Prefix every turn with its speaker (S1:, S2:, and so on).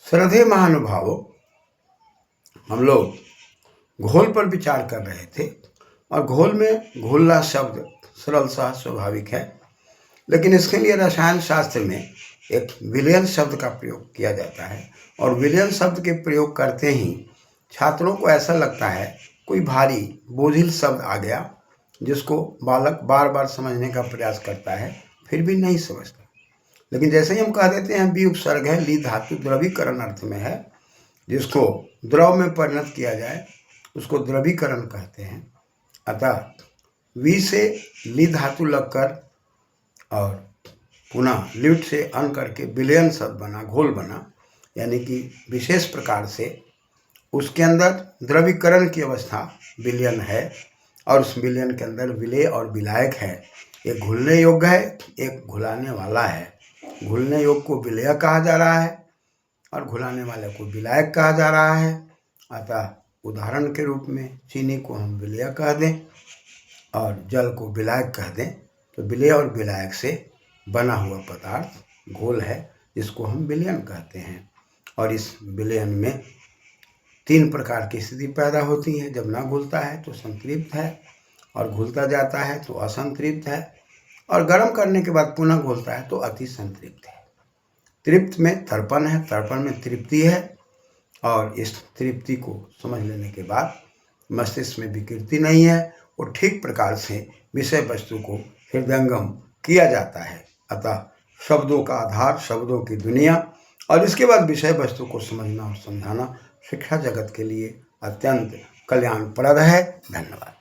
S1: श्रद्धेय महानुभावों, हम लोग घोल पर विचार कर रहे थे और घोल में घोलना शब्द सरल सा स्वाभाविक है, लेकिन इसके लिए रसायन शास्त्र में एक विलयन शब्द का प्रयोग किया जाता है और विलयन शब्द के प्रयोग करते ही छात्रों को ऐसा लगता है कोई भारी बोझिल शब्द आ गया जिसको बालक बार बार समझने का प्रयास करता है फिर भी नहीं समझता। लेकिन जैसे ही हम कह देते हैं बी उपसर्ग है, ली धातु द्रवीकरण अर्थ में है, जिसको द्रव में परिणत किया जाए उसको द्रवीकरण कहते हैं। अतः वी से ली धातु लगकर और पुनः ल्यूट से अन करके विलयन शब्द बना, घोल बना, यानी कि विशेष प्रकार से उसके अंदर द्रवीकरण की अवस्था विलयन है और उस विलयन के अंदर विलय और विलायक है। एक घुलने योग्य है, एक घुलाने वाला है। घुलने योग्य को विलय कहा जा रहा है और घुलाने वाले को विलायक कहा जा रहा है। अतः उदाहरण के रूप में चीनी को हम विलय कह दें और जल को विलायक कह दें तो विलय और विलायक से बना हुआ पदार्थ घोल है, जिसको हम विलयन कहते हैं। और इस विलयन में 3 प्रकार की स्थिति पैदा होती है। जब ना घुलता है तो संतृप्त है, और घुलता जाता है तो असंतृप्त है, और गर्म करने के बाद पुनः घुलता है तो अति संतृप्त है। तृप्त में तर्पण है, तर्पण में तृप्ति है, और इस तृप्ति को समझ लेने के बाद मस्तिष्क में विकृति नहीं है और ठीक प्रकार से विषय वस्तु को हृदयंगम किया जाता है। अतः शब्दों का आधार, शब्दों की दुनिया, और इसके बाद विषय वस्तु को समझना और समझाना शिक्षा जगत के लिए अत्यंत कल्याणप्रद है। धन्यवाद।